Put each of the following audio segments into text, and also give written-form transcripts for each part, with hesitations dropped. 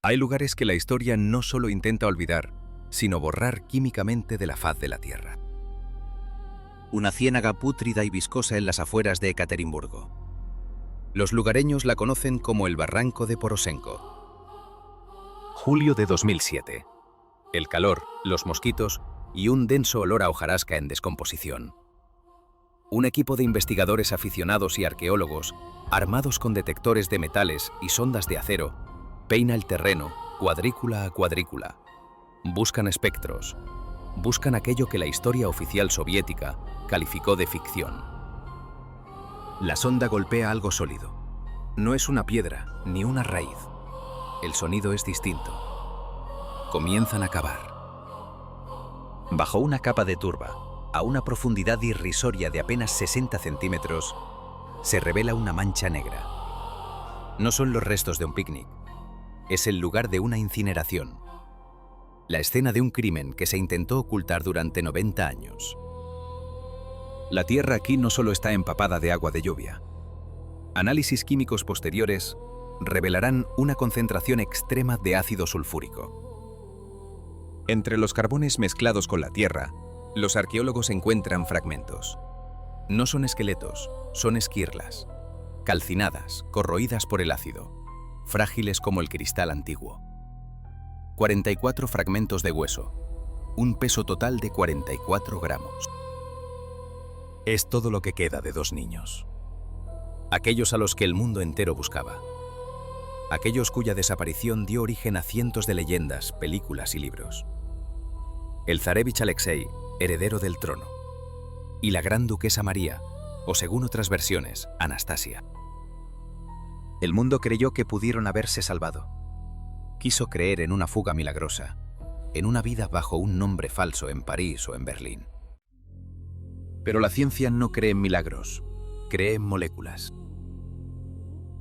Hay lugares que la historia no solo intenta olvidar, sino borrar químicamente de la faz de la Tierra. Una ciénaga pútrida y viscosa en las afueras de Ekaterimburgo. Los lugareños la conocen como el Barranco de Porosenko. Julio de 2007. El calor, los mosquitos y un denso olor a hojarasca en descomposición. Un equipo de investigadores aficionados y arqueólogos, armados con detectores de metales y sondas de acero, peina el terreno, cuadrícula a cuadrícula. Buscan espectros. Buscan aquello que la historia oficial soviética calificó de ficción. La sonda golpea algo sólido. No es una piedra, ni una raíz. El sonido es distinto. Comienzan a cavar. Bajo una capa de turba, a una profundidad irrisoria de apenas 60 centímetros, se revela una mancha negra. No son los restos de un picnic. Es el lugar de una incineración. La escena de un crimen que se intentó ocultar durante 90 años. La tierra aquí no solo está empapada de agua de lluvia. Análisis químicos posteriores revelarán una concentración extrema de ácido sulfúrico. Entre los carbones mezclados con la tierra, los arqueólogos encuentran fragmentos. No son esqueletos, son esquirlas, calcinadas, corroídas por el ácido, frágiles como el cristal antiguo. 44 fragmentos de hueso, un peso total de 44 gramos. Es todo lo que queda de dos niños. Aquellos a los que el mundo entero buscaba. Aquellos cuya desaparición dio origen a cientos de leyendas, películas y libros. El zarevich Alexei, heredero del trono. Y la gran duquesa María, o según otras versiones, Anastasia. El mundo creyó que pudieron haberse salvado. Quiso creer en una fuga milagrosa, en una vida bajo un nombre falso en París o en Berlín. Pero la ciencia no cree en milagros, cree en moléculas.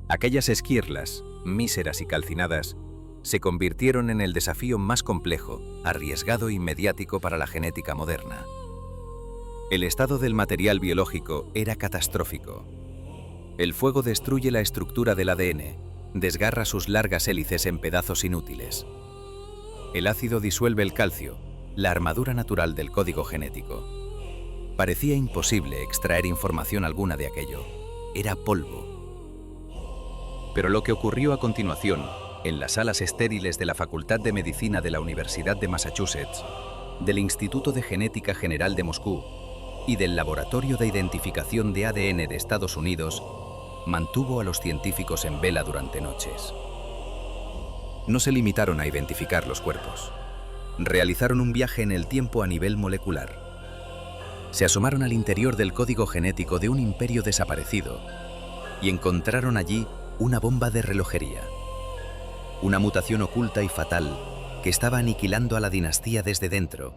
Aquellas esquirlas, míseras y calcinadas, se convirtieron en el desafío más complejo, arriesgado y mediático para la genética moderna. El estado del material biológico era catastrófico. El fuego destruye la estructura del ADN, desgarra sus largas hélices en pedazos inútiles. El ácido disuelve el calcio, la armadura natural del código genético. Parecía imposible extraer información alguna de aquello. Era polvo. Pero lo que ocurrió a continuación, en las salas estériles de la Facultad de Medicina de la Universidad de Massachusetts, del Instituto de Genética General de Moscú y del Laboratorio de Identificación de ADN de Estados Unidos, mantuvo a los científicos en vela durante noches. No se limitaron a identificar los cuerpos. Realizaron un viaje en el tiempo a nivel molecular. Se asomaron al interior del código genético de un imperio desaparecido y encontraron allí una bomba de relojería. Una mutación oculta y fatal que estaba aniquilando a la dinastía desde dentro,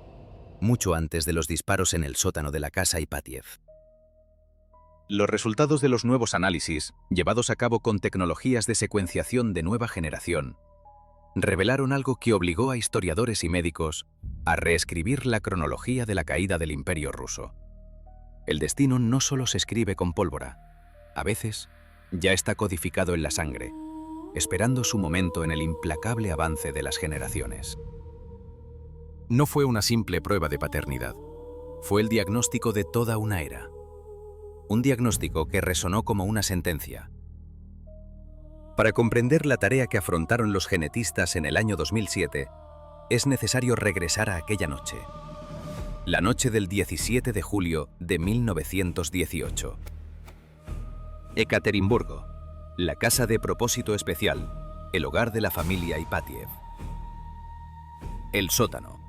mucho antes de los disparos en el sótano de la casa Ipatiev. Los resultados de los nuevos análisis, llevados a cabo con tecnologías de secuenciación de nueva generación, revelaron algo que obligó a historiadores y médicos a reescribir la cronología de la caída del Imperio ruso. El destino no solo se escribe con pólvora, a veces ya está codificado en la sangre, esperando su momento en el implacable avance de las generaciones. No fue una simple prueba de paternidad, fue el diagnóstico de toda una era. Un diagnóstico que resonó como una sentencia. Para comprender la tarea que afrontaron los genetistas en el año 2007, es necesario regresar a aquella noche. La noche del 17 de julio de 1918. Ekaterimburgo, la casa de propósito especial, el hogar de la familia Ipatiev. El sótano.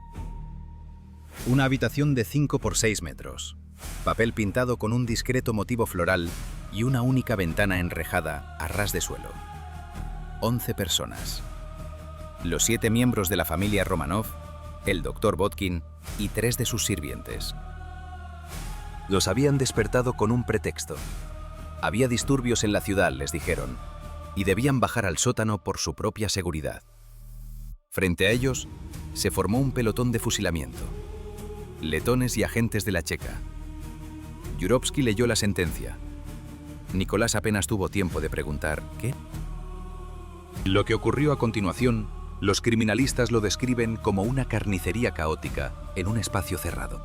Una habitación de 5 por 6 metros. Papel pintado con un discreto motivo floral y una única ventana enrejada a ras de suelo. 11 personas. Los 7 miembros de la familia Romanov, el Dr. Vodkin y 3 de sus sirvientes. Los habían despertado con un pretexto. Había disturbios en la ciudad, les dijeron, y debían bajar al sótano por su propia seguridad. Frente a ellos, se formó un pelotón de fusilamiento. Letones y agentes de la Checa. Yurovsky leyó la sentencia. Nicolás apenas tuvo tiempo de preguntar ¿qué? Lo que ocurrió a continuación Los criminalistas lo describen como una carnicería caótica en un espacio cerrado.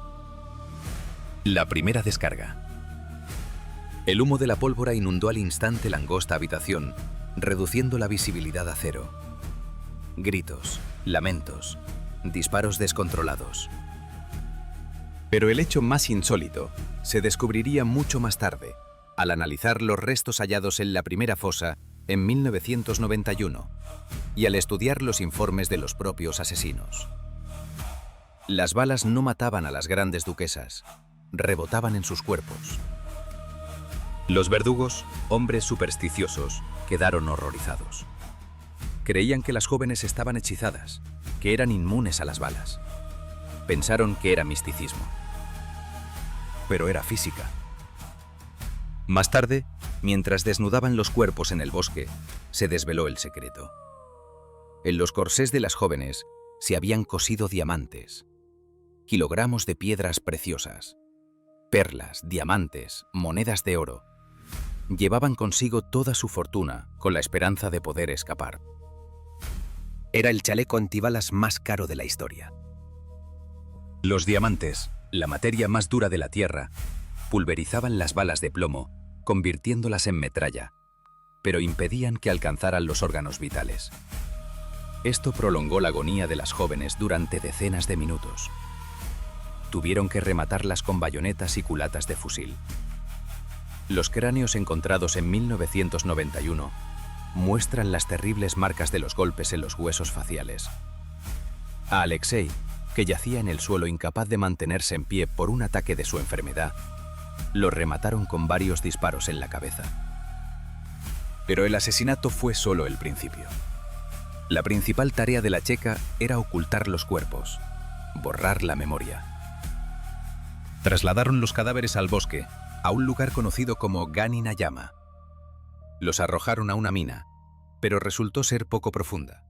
La primera descarga. El humo de la pólvora inundó al instante la angosta habitación, reduciendo la visibilidad a cero. Gritos, lamentos, disparos descontrolados. Pero el hecho más insólito se descubriría mucho más tarde, al analizar los restos hallados en la primera fosa en 1991 y al estudiar los informes de los propios asesinos. Las balas no mataban a las grandes duquesas, rebotaban en sus cuerpos. Los verdugos, hombres supersticiosos, quedaron horrorizados. Creían que las jóvenes estaban hechizadas, que eran inmunes a las balas. Pensaron que era misticismo. Pero era física. Más tarde, mientras desnudaban los cuerpos en el bosque, se desveló el secreto. En los corsés de las jóvenes se habían cosido diamantes, kilogramos de piedras preciosas, perlas, diamantes, monedas de oro. Llevaban consigo toda su fortuna con la esperanza de poder escapar. Era el chaleco antibalas más caro de la historia. Los diamantes, la materia más dura de la Tierra, pulverizaban las balas de plomo, convirtiéndolas en metralla, pero impedían que alcanzaran los órganos vitales. Esto prolongó la agonía de las jóvenes durante decenas de minutos. Tuvieron que rematarlas con bayonetas y culatas de fusil. Los cráneos encontrados en 1991 muestran las terribles marcas de los golpes en los huesos faciales. A Alexei, que yacía en el suelo incapaz de mantenerse en pie por un ataque de su enfermedad, lo remataron con varios disparos en la cabeza. Pero el asesinato fue solo el principio. La principal tarea de la checa era ocultar los cuerpos, borrar la memoria. Trasladaron los cadáveres al bosque, a un lugar conocido como Gani Nayama. Los arrojaron a una mina, pero resultó ser poco profunda.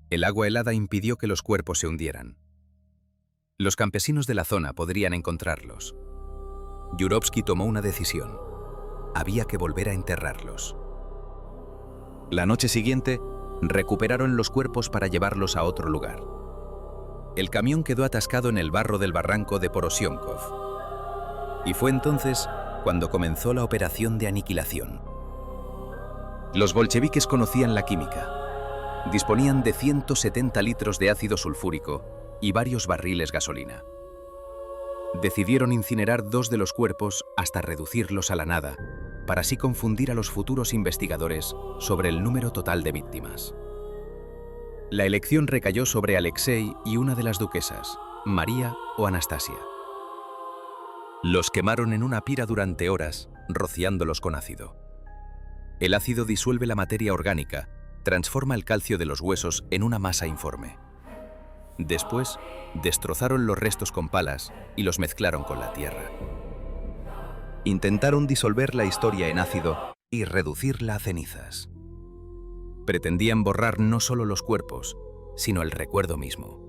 El agua helada impidió que los cuerpos se hundieran. Los campesinos de la zona podrían encontrarlos. Yurovsky tomó una decisión. Había que volver a enterrarlos. La noche siguiente, recuperaron los cuerpos para llevarlos a otro lugar. El camión quedó atascado en el barro del barranco de Porosienkov. Y fue entonces cuando comenzó la operación de aniquilación. Los bolcheviques conocían la química. Disponían de 170 litros de ácido sulfúrico y varios barriles gasolina. Decidieron incinerar 2 de los cuerpos hasta reducirlos a la nada, para así confundir a los futuros investigadores sobre el número total de víctimas. La elección recayó sobre Alexei y una de las duquesas, María o Anastasia. Los quemaron en una pira durante horas, rociándolos con ácido. El ácido disuelve la materia orgánica, transforma el calcio de los huesos en una masa informe. Después, destrozaron los restos con palas y los mezclaron con la tierra. Intentaron disolver la historia en ácido y reducirla a cenizas. Pretendían borrar no solo los cuerpos, sino el recuerdo mismo.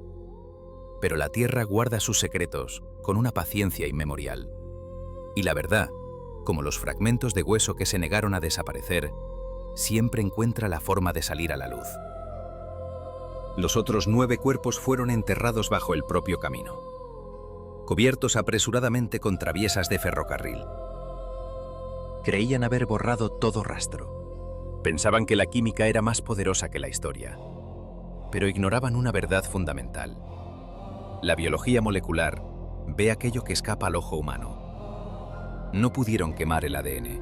Pero la tierra guarda sus secretos con una paciencia inmemorial. Y la verdad, como los fragmentos de hueso que se negaron a desaparecer, siempre encuentra la forma de salir a la luz. Los otros 9 cuerpos fueron enterrados bajo el propio camino, cubiertos apresuradamente con traviesas de ferrocarril. Creían haber borrado todo rastro. Pensaban que la química era más poderosa que la historia, pero ignoraban una verdad fundamental. La biología molecular ve aquello que escapa al ojo humano. No pudieron quemar el ADN.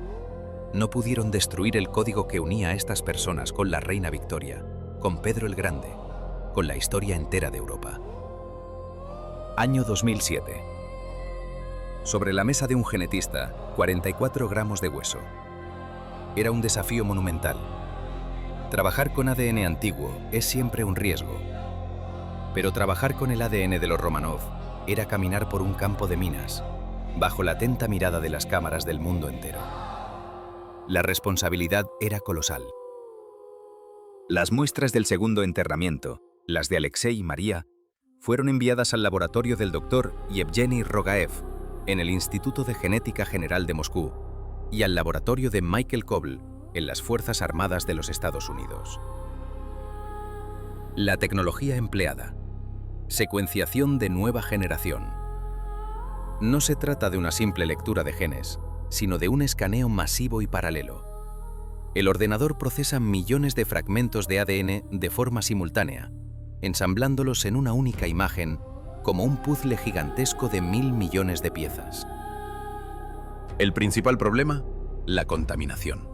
No pudieron destruir el código que unía a estas personas con la reina Victoria, con Pedro el Grande, con la historia entera de Europa. Año 2007. Sobre la mesa de un genetista, 44 gramos de hueso. Era un desafío monumental. Trabajar con ADN antiguo es siempre un riesgo. Pero trabajar con el ADN de los Romanov era caminar por un campo de minas, bajo la atenta mirada de las cámaras del mundo entero. La responsabilidad era colosal. Las muestras del segundo enterramiento, las de Alexei y María, fueron enviadas al laboratorio del doctor Yevgeny Rogaev en el Instituto de Genética General de Moscú y al laboratorio de Michael Koval en las Fuerzas Armadas de los Estados Unidos. La tecnología empleada. Secuenciación de nueva generación. No se trata de una simple lectura de genes, sino de un escaneo masivo y paralelo. El ordenador procesa millones de fragmentos de ADN de forma simultánea, ensamblándolos en una única imagen como un puzzle gigantesco de 1000 millones de piezas. El principal problema: la contaminación.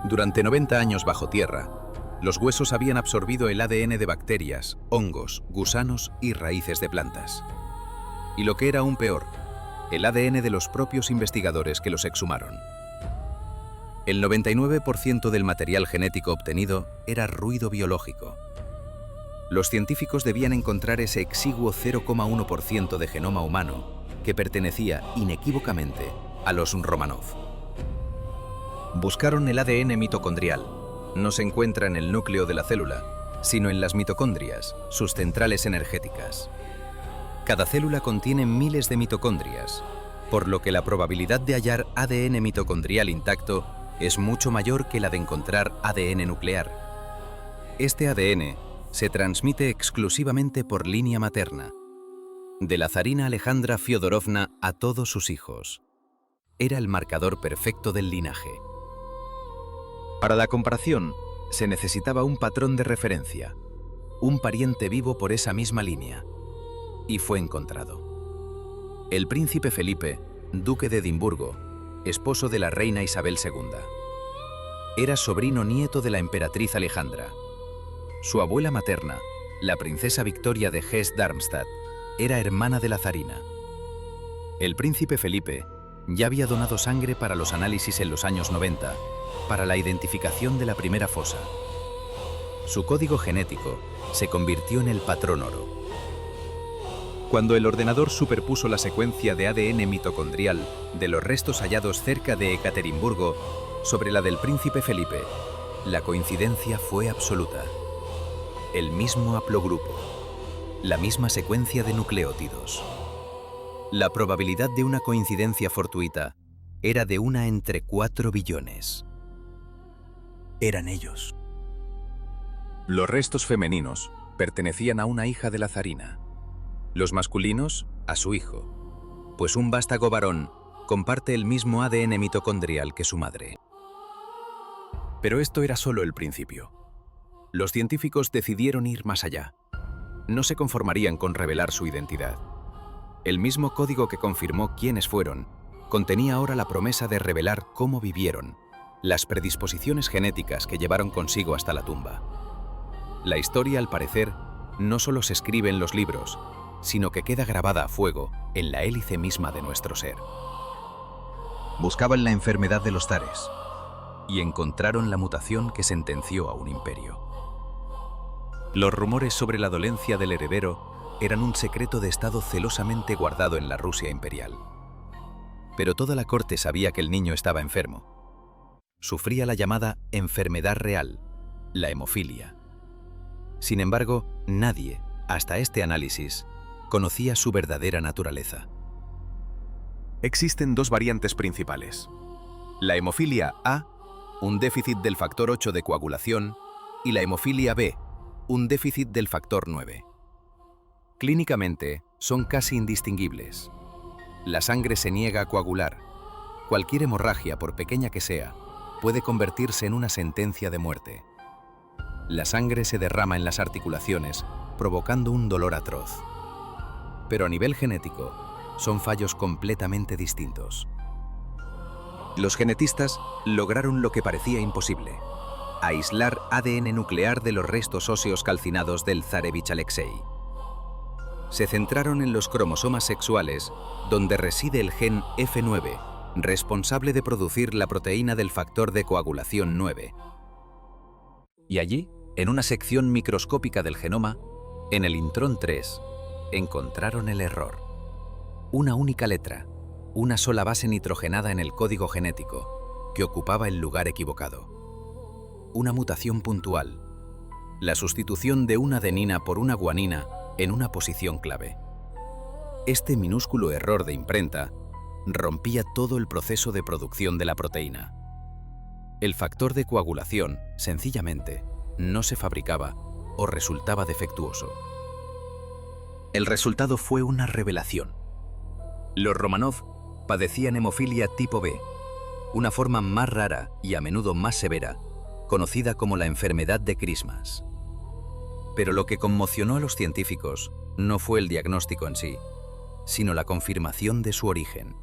Durante 90 años bajo tierra, los huesos habían absorbido el ADN de bacterias, hongos, gusanos y raíces de plantas. Y lo que era aún peor, el ADN de los propios investigadores que los exhumaron. El 99% del material genético obtenido era ruido biológico. Los científicos debían encontrar ese exiguo 0,1% de genoma humano que pertenecía inequívocamente a los Romanov. Buscaron el ADN mitocondrial. No se encuentra en el núcleo de la célula, sino en las mitocondrias, sus centrales energéticas. Cada célula contiene miles de mitocondrias, por lo que la probabilidad de hallar ADN mitocondrial intacto es mucho mayor que la de encontrar ADN nuclear. Este ADN se transmite exclusivamente por línea materna, de la zarina Alejandra Fyodorovna a todos sus hijos. Era el marcador perfecto del linaje. Para la comparación, se necesitaba un patrón de referencia, un pariente vivo por esa misma línea, y fue encontrado. El príncipe Felipe, duque de Edimburgo, esposo de la reina Isabel II. Era sobrino nieto de la emperatriz Alejandra. Su abuela materna, la princesa Victoria de Hesse-Darmstadt, era hermana de la zarina. El príncipe Felipe ya había donado sangre para los análisis en los años 90, para la identificación de la primera fosa. Su código genético se convirtió en el patrón oro. Cuando el ordenador superpuso la secuencia de ADN mitocondrial de los restos hallados cerca de Ekaterimburgo sobre la del príncipe Felipe, la coincidencia fue absoluta. El mismo haplogrupo, la misma secuencia de nucleótidos. La probabilidad de una coincidencia fortuita era de 1 entre 4 billones. Eran ellos. Los restos femeninos pertenecían a una hija de la zarina. Los masculinos, a su hijo, pues un vástago varón comparte el mismo ADN mitocondrial que su madre. Pero esto era solo el principio. Los científicos decidieron ir más allá. No se conformarían con revelar su identidad. El mismo código que confirmó quiénes fueron, contenía ahora la promesa de revelar cómo vivieron, las predisposiciones genéticas que llevaron consigo hasta la tumba. La historia, al parecer, no solo se escribe en los libros, sino que queda grabada a fuego en la hélice misma de nuestro ser. Buscaban la enfermedad de los zares y encontraron la mutación que sentenció a un imperio. Los rumores sobre la dolencia del heredero eran un secreto de estado celosamente guardado en la Rusia imperial. Pero toda la corte sabía que el niño estaba enfermo. Sufría la llamada enfermedad real, la hemofilia. Sin embargo, nadie, hasta este análisis, conocía su verdadera naturaleza. Existen dos variantes principales: la hemofilia A, un déficit del factor 8 de coagulación, y la hemofilia B, un déficit del factor 9. Clínicamente, son casi indistinguibles. La sangre se niega a coagular. Cualquier hemorragia, por pequeña que sea, puede convertirse en una sentencia de muerte. La sangre se derrama en las articulaciones, provocando un dolor atroz. Pero a nivel genético, son fallos completamente distintos. Los genetistas lograron lo que parecía imposible: aislar ADN nuclear de los restos óseos calcinados del zarevich Alexei. Se centraron en los cromosomas sexuales, donde reside el gen F9, responsable de producir la proteína del factor de coagulación 9. Y allí, en una sección microscópica del genoma, en el intrón 3, encontraron el error. Una única letra, una sola base nitrogenada en el código genético, que ocupaba el lugar equivocado. Una mutación puntual, la sustitución de una adenina por una guanina en una posición clave. Este minúsculo error de imprenta rompía todo el proceso de producción de la proteína. El factor de coagulación, sencillamente, no se fabricaba o resultaba defectuoso. El resultado fue una revelación. Los Romanov padecían hemofilia tipo B, una forma más rara y a menudo más severa, conocida como la enfermedad de Christmas. Pero lo que conmocionó a los científicos no fue el diagnóstico en sí, sino la confirmación de su origen.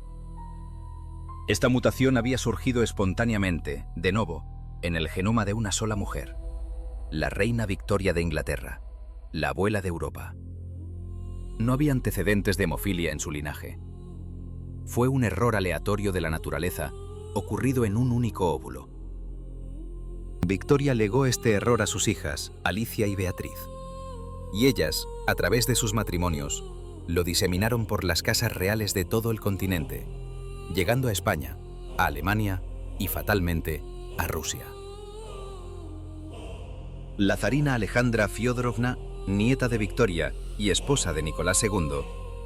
Esta mutación había surgido espontáneamente, de nuevo, en el genoma de una sola mujer, la reina Victoria de Inglaterra, la abuela de Europa. No había antecedentes de hemofilia en su linaje. Fue un error aleatorio de la naturaleza ocurrido en un único óvulo. Victoria legó este error a sus hijas, Alicia y Beatriz. Y ellas, a través de sus matrimonios, lo diseminaron por las casas reales de todo el continente, llegando a España, a Alemania y, fatalmente, a Rusia. La zarina Alejandra Fiodorovna, nieta de Victoria y esposa de Nicolás II,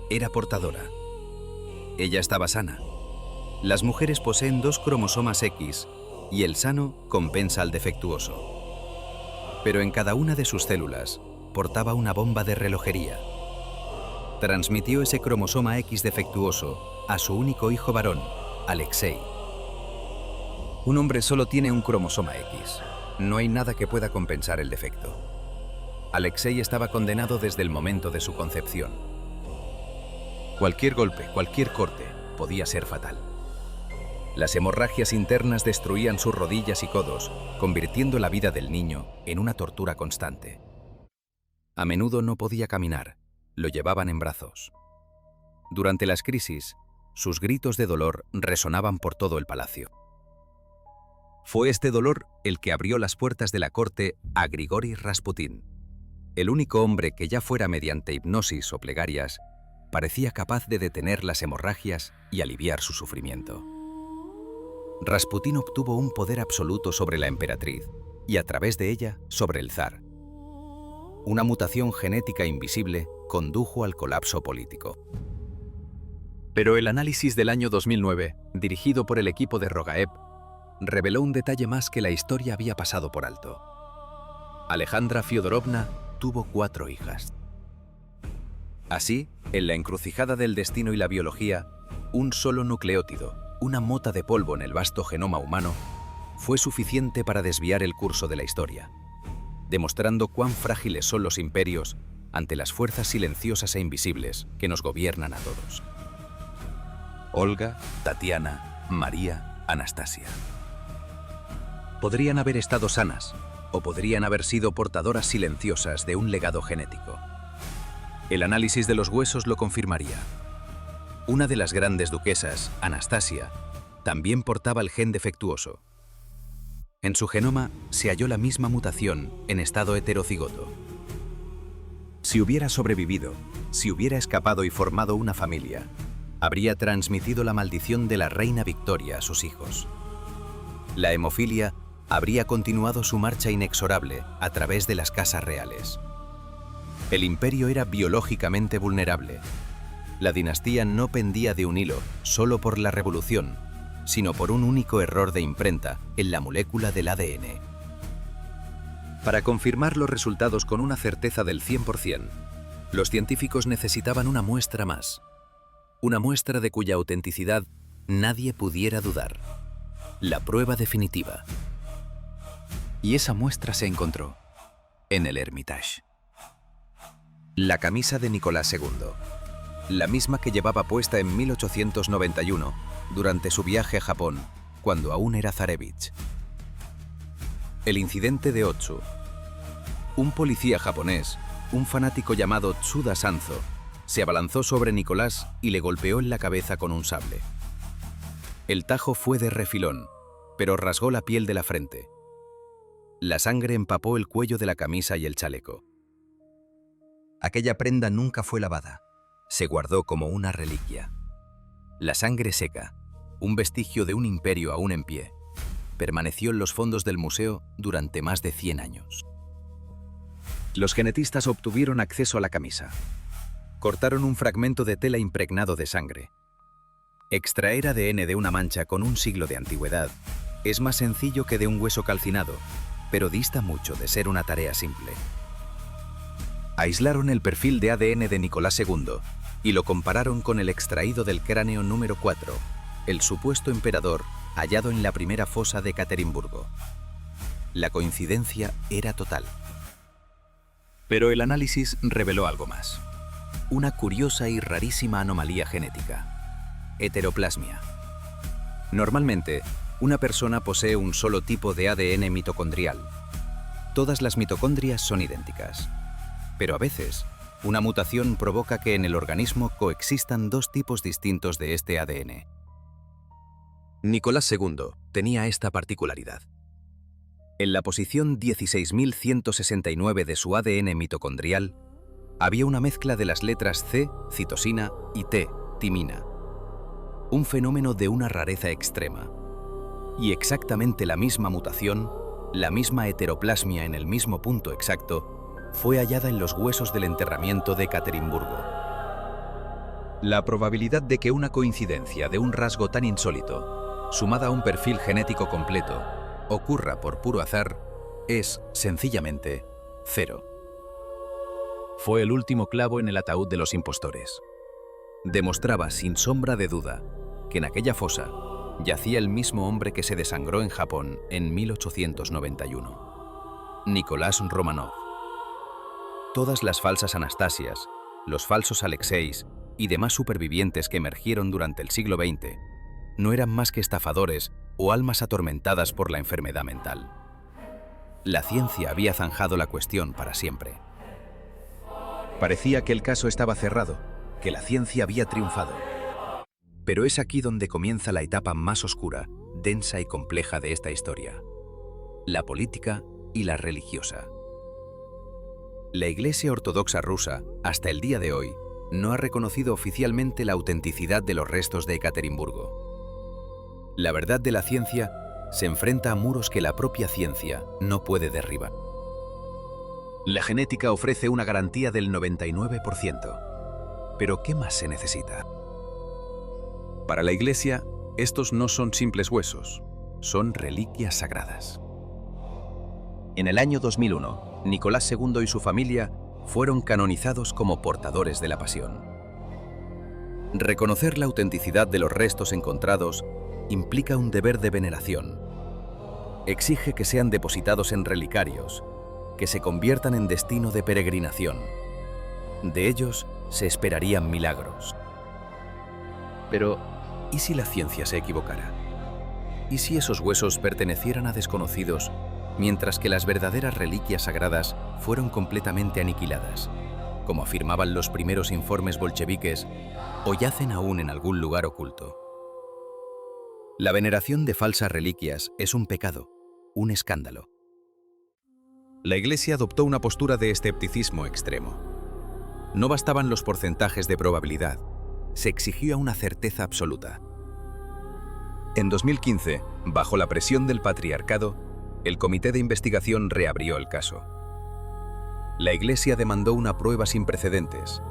era portadora. Ella estaba sana. Las mujeres poseen 2 cromosomas X y el sano compensa al defectuoso. Pero en cada una de sus células portaba una bomba de relojería. Transmitió ese cromosoma X defectuoso a su único hijo varón, Alexei. Un hombre solo tiene un cromosoma X. No hay nada que pueda compensar el defecto. Alexei estaba condenado desde el momento de su concepción. Cualquier golpe, cualquier corte, podía ser fatal. Las hemorragias internas destruían sus rodillas y codos, convirtiendo la vida del niño en una tortura constante. A menudo no podía caminar, lo llevaban en brazos. Durante las crisis, sus gritos de dolor resonaban por todo el palacio. Fue este dolor el que abrió las puertas de la corte a Grigori Rasputín. El único hombre que ya fuera mediante hipnosis o plegarias, parecía capaz de detener las hemorragias y aliviar su sufrimiento. Rasputín obtuvo un poder absoluto sobre la emperatriz y a través de ella sobre el zar. Una mutación genética invisible condujo al colapso político. Pero el análisis del año 2009, dirigido por el equipo de Rogaev, reveló un detalle más que la historia había pasado por alto. Alejandra Fiodorovna tuvo 4 hijas. Así, en la encrucijada del destino y la biología, un solo nucleótido, una mota de polvo en el vasto genoma humano, fue suficiente para desviar el curso de la historia, demostrando cuán frágiles son los imperios ante las fuerzas silenciosas e invisibles que nos gobiernan a todos. Olga, Tatiana, María, Anastasia. Podrían haber estado sanas, o podrían haber sido portadoras silenciosas de un legado genético. El análisis de los huesos lo confirmaría. Una de las grandes duquesas, Anastasia, también portaba el gen defectuoso. En su genoma se halló la misma mutación en estado heterocigoto. Si hubiera sobrevivido, si hubiera escapado y formado una familia, habría transmitido la maldición de la reina Victoria a sus hijos. La hemofilia habría continuado su marcha inexorable a través de las casas reales. El imperio era biológicamente vulnerable. La dinastía no pendía de un hilo solo por la revolución, sino por un único error de imprenta en la molécula del ADN. Para confirmar los resultados con una certeza del 100%, los científicos necesitaban una muestra más. Una muestra de cuya autenticidad nadie pudiera dudar. La prueba definitiva. Y esa muestra se encontró en el Hermitage. La camisa de Nicolás II, la misma que llevaba puesta en 1891 durante su viaje a Japón, cuando aún era zarevich. El incidente de Otsu. Un policía japonés, un fanático llamado Tsuda Sanzo, se abalanzó sobre Nicolás y le golpeó en la cabeza con un sable. El tajo fue de refilón, pero rasgó la piel de la frente. La sangre empapó el cuello de la camisa y el chaleco. Aquella prenda nunca fue lavada. Se guardó como una reliquia. La sangre seca, un vestigio de un imperio aún en pie, permaneció en los fondos del museo durante más de 100 años. Los genetistas obtuvieron acceso a la camisa. Cortaron un fragmento de tela impregnado de sangre. Extraer ADN de una mancha con un siglo de antigüedad es más sencillo que de un hueso calcinado, pero dista mucho de ser una tarea simple. Aislaron el perfil de ADN de Nicolás II y lo compararon con el extraído del cráneo número 4, el supuesto emperador hallado en la primera fosa de Ekaterimburgo. La coincidencia era total. Pero el análisis reveló algo más. Una curiosa y rarísima anomalía genética: heteroplasmia. Normalmente, una persona posee un solo tipo de ADN mitocondrial. Todas las mitocondrias son idénticas. Pero a veces, una mutación provoca que en el organismo coexistan dos tipos distintos de este ADN. Nicolás II tenía esta particularidad. En la posición 16.169 de su ADN mitocondrial, había una mezcla de las letras C, citosina, y T, timina. Un fenómeno de una rareza extrema. Y exactamente la misma mutación, la misma heteroplasmia en el mismo punto exacto, fue hallada en los huesos del enterramiento de Ekaterimburgo. La probabilidad de que una coincidencia de un rasgo tan insólito, sumada a un perfil genético completo, ocurra por puro azar, es, sencillamente, cero. Fue el último clavo en el ataúd de los impostores. Demostraba sin sombra de duda que en aquella fosa yacía el mismo hombre que se desangró en Japón en 1891. Nicolás Romanov. Todas las falsas Anastasias, los falsos Alexeis y demás supervivientes que emergieron durante el siglo XX no eran más que estafadores o almas atormentadas por la enfermedad mental. La ciencia había zanjado la cuestión para siempre. Parecía que el caso estaba cerrado, que la ciencia había triunfado. Pero es aquí donde comienza la etapa más oscura, densa y compleja de esta historia: la política y la religiosa. La Iglesia Ortodoxa rusa, hasta el día de hoy, no ha reconocido oficialmente la autenticidad de los restos de Ekaterimburgo. La verdad de la ciencia se enfrenta a muros que la propia ciencia no puede derribar. La genética ofrece una garantía del 99%. Pero ¿qué más se necesita? Para la Iglesia, estos no son simples huesos, son reliquias sagradas. En el año 2001, Nicolás II y su familia fueron canonizados como portadores de la pasión. Reconocer la autenticidad de los restos encontrados implica un deber de veneración. Exige que sean depositados en relicarios, que se conviertan en destino de peregrinación. De ellos se esperarían milagros. Pero, ¿y si la ciencia se equivocara? ¿Y si esos huesos pertenecieran a desconocidos, mientras que las verdaderas reliquias sagradas fueron completamente aniquiladas, como afirmaban los primeros informes bolcheviques, o yacen aún en algún lugar oculto? La veneración de falsas reliquias es un pecado, un escándalo. La Iglesia adoptó una postura de escepticismo extremo. No bastaban los porcentajes de probabilidad, se exigía una certeza absoluta. En 2015, bajo la presión del patriarcado, el Comité de Investigación reabrió el caso. La Iglesia demandó una prueba sin precedentes: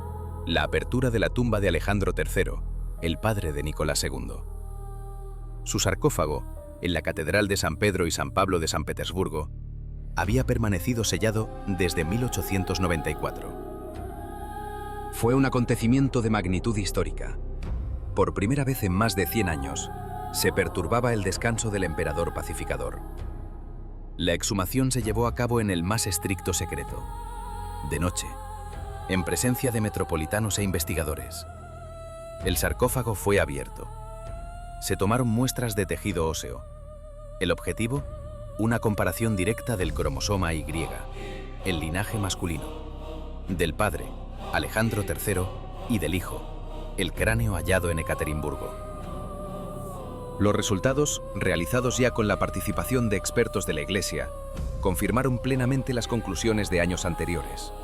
la apertura de la tumba de Alejandro III, el padre de Nicolás II. Su sarcófago, en la Catedral de San Pedro y San Pablo de San Petersburgo, había permanecido sellado desde 1894. Fue un acontecimiento de magnitud histórica. Por primera vez en más de 100 años, se perturbaba el descanso del emperador pacificador. La exhumación se llevó a cabo en el más estricto secreto, de noche, en presencia de metropolitanos e investigadores. El sarcófago fue abierto. Se tomaron muestras de tejido óseo. El objetivo, una comparación directa del cromosoma Y, el linaje masculino, del padre, Alejandro III, y del hijo, el cráneo hallado en Ekaterimburgo. Los resultados, realizados ya con la participación de expertos de la Iglesia, confirmaron plenamente las conclusiones de años anteriores.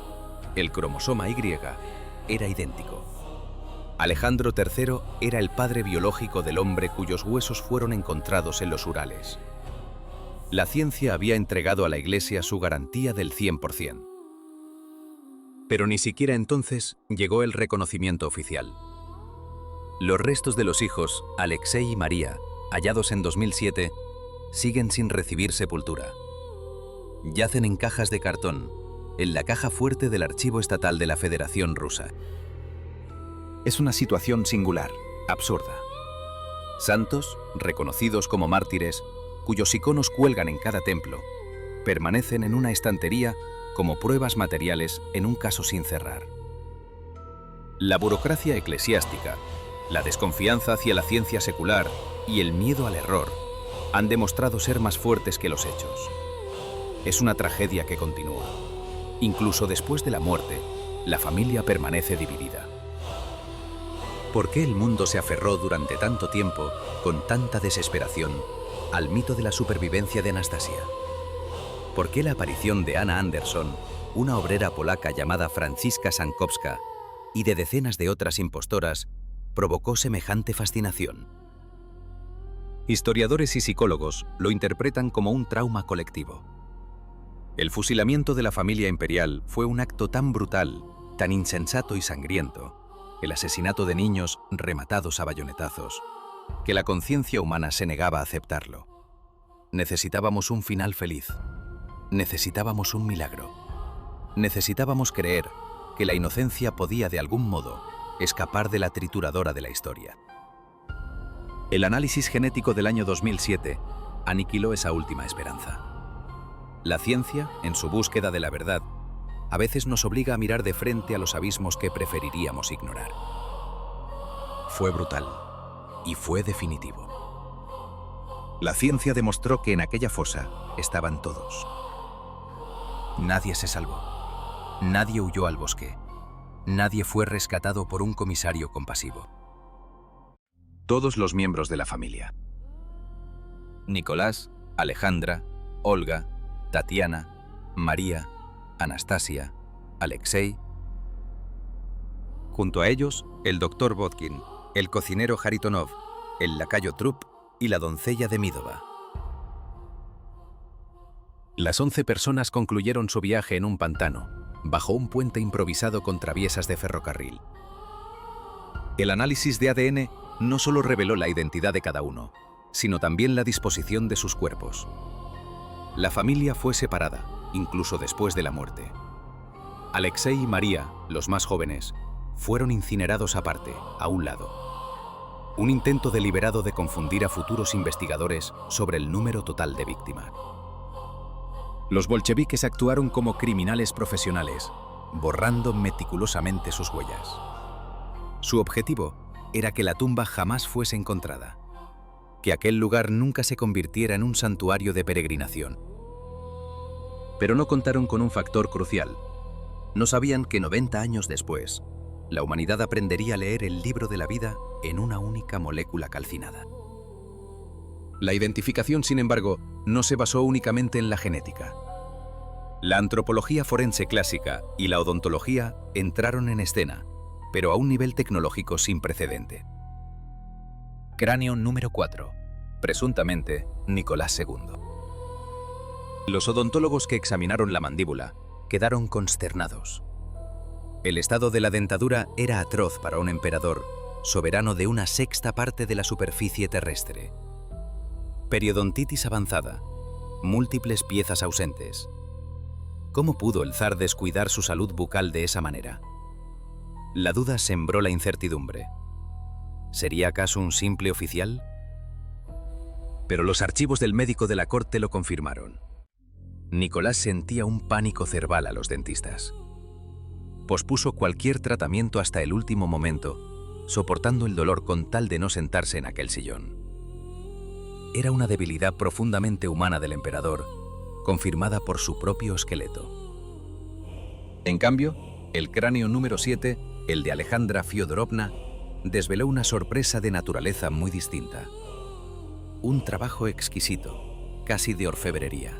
El cromosoma Y era idéntico. Alejandro III era el padre biológico del hombre cuyos huesos fueron encontrados en los Urales. La ciencia había entregado a la Iglesia su garantía del 100%. Pero ni siquiera entonces llegó el reconocimiento oficial. Los restos de los hijos, Alexei y María, hallados en 2007, siguen sin recibir sepultura. Yacen en cajas de cartón, en la caja fuerte del Archivo Estatal de la Federación Rusa. Es una situación singular, absurda. Santos, reconocidos como mártires, cuyos iconos cuelgan en cada templo, permanecen en una estantería como pruebas materiales en un caso sin cerrar. La burocracia eclesiástica, la desconfianza hacia la ciencia secular y el miedo al error han demostrado ser más fuertes que los hechos. Es una tragedia que continúa. Incluso después de la muerte, la familia permanece dividida. ¿Por qué el mundo se aferró durante tanto tiempo, con tanta desesperación, al mito de la supervivencia de Anastasia? ¿Por qué la aparición de Anna Anderson, una obrera polaca llamada Franziska Sankowska, y de decenas de otras impostoras, provocó semejante fascinación? Historiadores y psicólogos lo interpretan como un trauma colectivo. El fusilamiento de la familia imperial fue un acto tan brutal, tan insensato y sangriento, el asesinato de niños rematados a bayonetazos, que la conciencia humana se negaba a aceptarlo. Necesitábamos un final feliz. Necesitábamos un milagro. Necesitábamos creer que la inocencia podía de algún modo escapar de la trituradora de la historia. El análisis genético del año 2007 aniquiló esa última esperanza. La ciencia, en su búsqueda de la verdad, a veces nos obliga a mirar de frente a los abismos que preferiríamos ignorar. Fue brutal y fue definitivo. La ciencia demostró que en aquella fosa estaban todos. Nadie se salvó. Nadie huyó al bosque. Nadie fue rescatado por un comisario compasivo. Todos los miembros de la familia. Nicolás, Alejandra, Olga, Tatiana, María, Anastasia, Alexei. Junto a ellos, el doctor Vodkin, el cocinero Haritonov, el lacayo Trup y la doncella Demidova. Las 11 personas concluyeron su viaje en un pantano, bajo un puente improvisado con traviesas de ferrocarril. El análisis de ADN no solo reveló la identidad de cada uno, sino también la disposición de sus cuerpos. La familia fue separada, incluso después de la muerte. Alexei y María, los más jóvenes, fueron incinerados aparte, a un lado. Un intento deliberado de confundir a futuros investigadores sobre el número total de víctimas. Los bolcheviques actuaron como criminales profesionales, borrando meticulosamente sus huellas. Su objetivo era que la tumba jamás fuese encontrada, que aquel lugar nunca se convirtiera en un santuario de peregrinación. Pero no contaron con un factor crucial. No sabían que 90 años después, la humanidad aprendería a leer el libro de la vida en una única molécula calcinada. La identificación, sin embargo, no se basó únicamente en la genética. La antropología forense clásica y la odontología entraron en escena, pero a un nivel tecnológico sin precedente. Cráneo número 4. Presuntamente, Nicolás II. Los odontólogos que examinaron la mandíbula quedaron consternados. El estado de la dentadura era atroz para un emperador, soberano de una sexta parte de la superficie terrestre. Periodontitis avanzada, múltiples piezas ausentes. ¿Cómo pudo el zar descuidar su salud bucal de esa manera? La duda sembró la incertidumbre. ¿Sería acaso un simple oficial? Pero los archivos del médico de la corte lo confirmaron. Nicolás sentía un pánico cerval a los dentistas. Pospuso cualquier tratamiento hasta el último momento, soportando el dolor con tal de no sentarse en aquel sillón. Era una debilidad profundamente humana del emperador, confirmada por su propio esqueleto. En cambio, el cráneo número 7, el de Alejandra Fyodorovna, desveló una sorpresa de naturaleza muy distinta. Un trabajo exquisito, casi de orfebrería.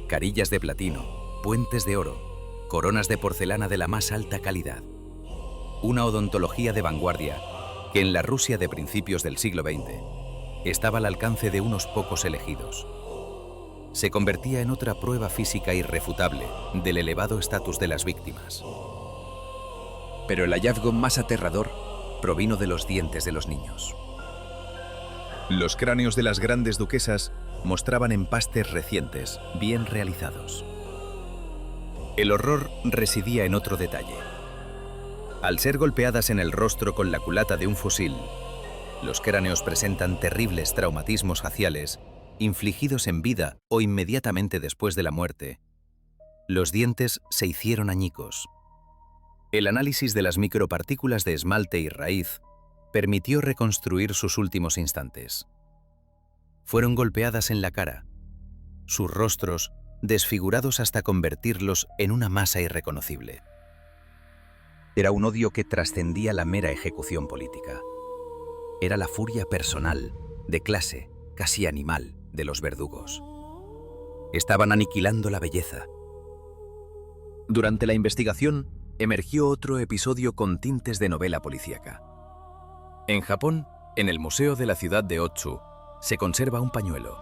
Carillas de platino, puentes de oro, coronas de porcelana de la más alta calidad. Una odontología de vanguardia que en la Rusia de principios del siglo XX estaba al alcance de unos pocos elegidos. Se convertía en otra prueba física irrefutable del elevado estatus de las víctimas. Pero el hallazgo más aterrador provino de los dientes de los niños. Los cráneos de las grandes duquesas mostraban empastes recientes, bien realizados. El horror residía en otro detalle. Al ser golpeadas en el rostro con la culata de un fusil, los cráneos presentan terribles traumatismos faciales infligidos en vida o inmediatamente después de la muerte. Los dientes se hicieron añicos. El análisis de las micropartículas de esmalte y raíz permitió reconstruir sus últimos instantes. Fueron golpeadas en la cara, sus rostros desfigurados hasta convertirlos en una masa irreconocible. Era un odio que trascendía la mera ejecución política. Era la furia personal, de clase, casi animal, de los verdugos. Estaban aniquilando la belleza. Durante la investigación, emergió otro episodio con tintes de novela policíaca. En Japón, en el Museo de la ciudad de Otsu, se conserva un pañuelo,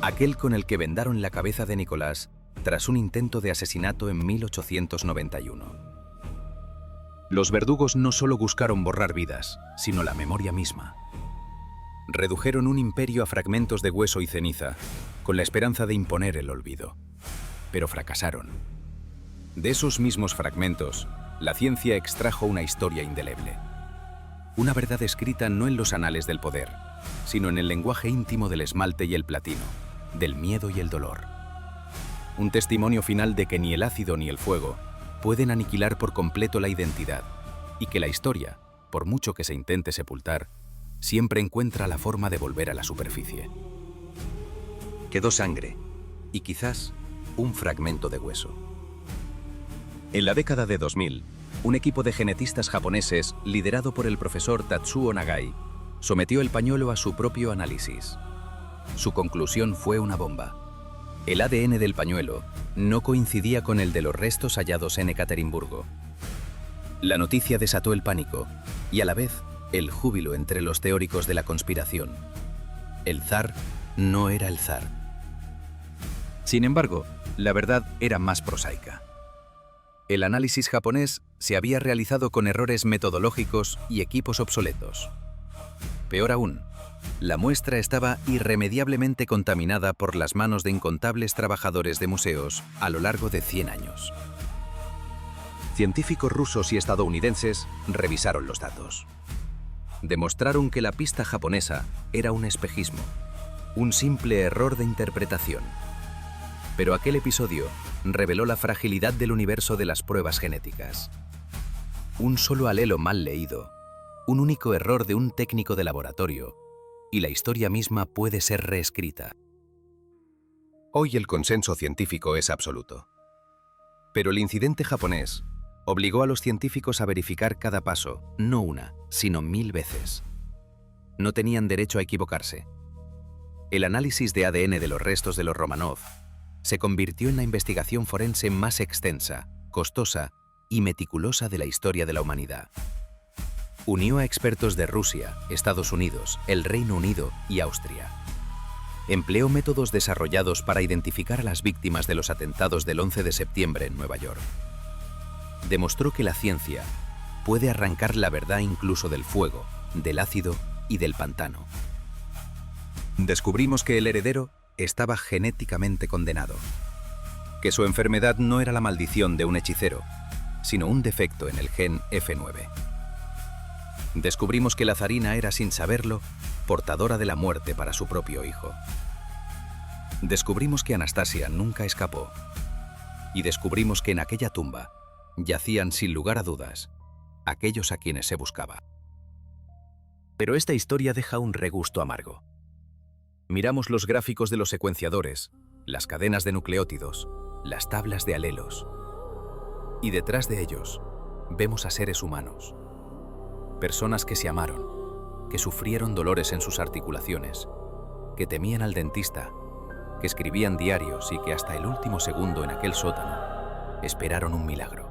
aquel con el que vendaron la cabeza de Nicolás tras un intento de asesinato en 1891. Los verdugos no solo buscaron borrar vidas, sino la memoria misma. Redujeron un imperio a fragmentos de hueso y ceniza, con la esperanza de imponer el olvido. Pero fracasaron. De esos mismos fragmentos, la ciencia extrajo una historia indeleble. Una verdad escrita no en los anales del poder, sino en el lenguaje íntimo del esmalte y el platino, del miedo y el dolor. Un testimonio final de que ni el ácido ni el fuego pueden aniquilar por completo la identidad, y que la historia, por mucho que se intente sepultar, siempre encuentra la forma de volver a la superficie. Quedó sangre, y quizás un fragmento de hueso. En la década de 2000, un equipo de genetistas japoneses, liderado por el profesor Tatsuo Nagai, sometió el pañuelo a su propio análisis. Su conclusión fue una bomba. El ADN del pañuelo no coincidía con el de los restos hallados en Ekaterimburgo. La noticia desató el pánico y a la vez el júbilo entre los teóricos de la conspiración. El zar no era el zar. Sin embargo, la verdad era más prosaica. El análisis japonés se había realizado con errores metodológicos y equipos obsoletos. Peor aún, la muestra estaba irremediablemente contaminada por las manos de incontables trabajadores de museos a lo largo de 100 años. Científicos rusos y estadounidenses revisaron los datos. Demostraron que la pista japonesa era un espejismo, un simple error de interpretación. Pero aquel episodio reveló la fragilidad del universo de las pruebas genéticas. Un solo alelo mal leído, un único error de un técnico de laboratorio, y la historia misma puede ser reescrita. Hoy el consenso científico es absoluto. Pero el incidente japonés obligó a los científicos a verificar cada paso, no una, sino 1000 veces. No tenían derecho a equivocarse. El análisis de ADN de los restos de los Romanov se convirtió en la investigación forense más extensa, costosa y meticulosa de la historia de la humanidad. Unió a expertos de Rusia, Estados Unidos, el Reino Unido y Austria. Empleó métodos desarrollados para identificar a las víctimas de los atentados del 11 de septiembre en Nueva York. Demostró que la ciencia puede arrancar la verdad incluso del fuego, del ácido y del pantano. Descubrimos que el heredero estaba genéticamente condenado, que su enfermedad no era la maldición de un hechicero, sino un defecto en el gen F9. Descubrimos que la zarina era, sin saberlo, portadora de la muerte para su propio hijo. Descubrimos que Anastasia nunca escapó. Y descubrimos que en aquella tumba yacían, sin lugar a dudas, aquellos a quienes se buscaba. Pero esta historia deja un regusto amargo. Miramos los gráficos de los secuenciadores, las cadenas de nucleótidos, las tablas de alelos. Y detrás de ellos vemos a seres humanos. Personas que se amaron, que sufrieron dolores en sus articulaciones, que temían al dentista, que escribían diarios y que hasta el último segundo en aquel sótano esperaron un milagro.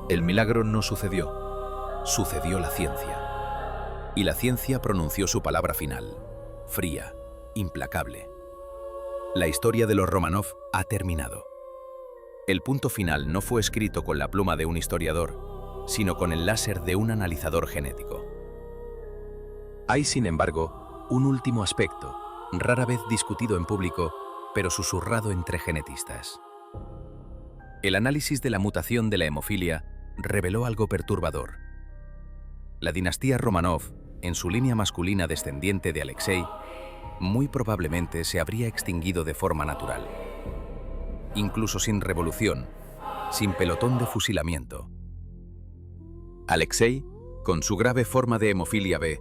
El milagro no sucedió, sucedió la ciencia. Y la ciencia pronunció su palabra final, fría, implacable. La historia de los Romanov ha terminado. El punto final no fue escrito con la pluma de un historiador, sino con el láser de un analizador genético. Hay, sin embargo, un último aspecto, rara vez discutido en público, pero susurrado entre genetistas. El análisis de la mutación de la hemofilia reveló algo perturbador. La dinastía Romanov, en su línea masculina descendiente de Alexei, muy probablemente se habría extinguido de forma natural. Incluso sin revolución, sin pelotón de fusilamiento. Alexei, con su grave forma de hemofilia B,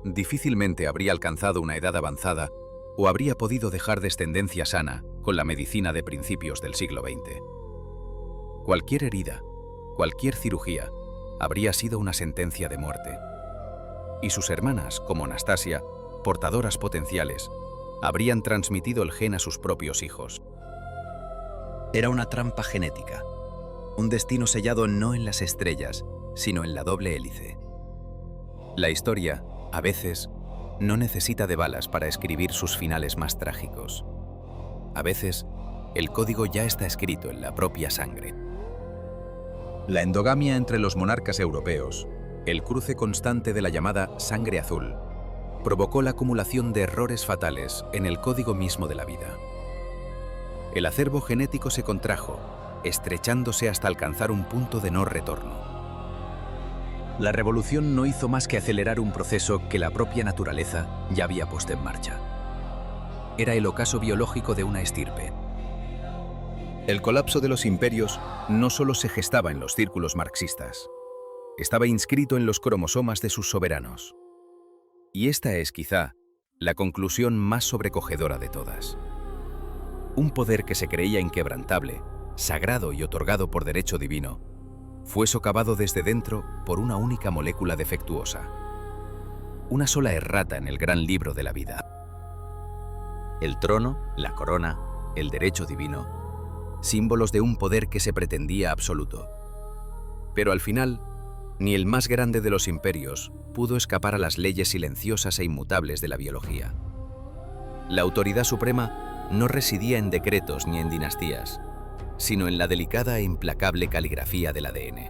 difícilmente habría alcanzado una edad avanzada o habría podido dejar descendencia sana con la medicina de principios del siglo XX. Cualquier herida, cualquier cirugía, habría sido una sentencia de muerte. Y sus hermanas, como Anastasia, portadoras potenciales, habrían transmitido el gen a sus propios hijos. Era una trampa genética, un destino sellado no en las estrellas, sino en la doble hélice. La historia, a veces, no necesita de balas para escribir sus finales más trágicos. A veces, el código ya está escrito en la propia sangre. La endogamia entre los monarcas europeos, el cruce constante de la llamada sangre azul, provocó la acumulación de errores fatales en el código mismo de la vida. El acervo genético se contrajo, estrechándose hasta alcanzar un punto de no retorno. La revolución no hizo más que acelerar un proceso que la propia naturaleza ya había puesto en marcha. Era el ocaso biológico de una estirpe. El colapso de los imperios no solo se gestaba en los círculos marxistas, estaba inscrito en los cromosomas de sus soberanos. Y esta es, quizá, la conclusión más sobrecogedora de todas. Un poder que se creía inquebrantable, sagrado y otorgado por derecho divino, fue socavado desde dentro por una única molécula defectuosa. Una sola errata en el gran libro de la vida. El trono, la corona, el derecho divino, símbolos de un poder que se pretendía absoluto. Pero al final, ni el más grande de los imperios pudo escapar a las leyes silenciosas e inmutables de la biología. La autoridad suprema no residía en decretos ni en dinastías, sino en la delicada e implacable caligrafía del ADN.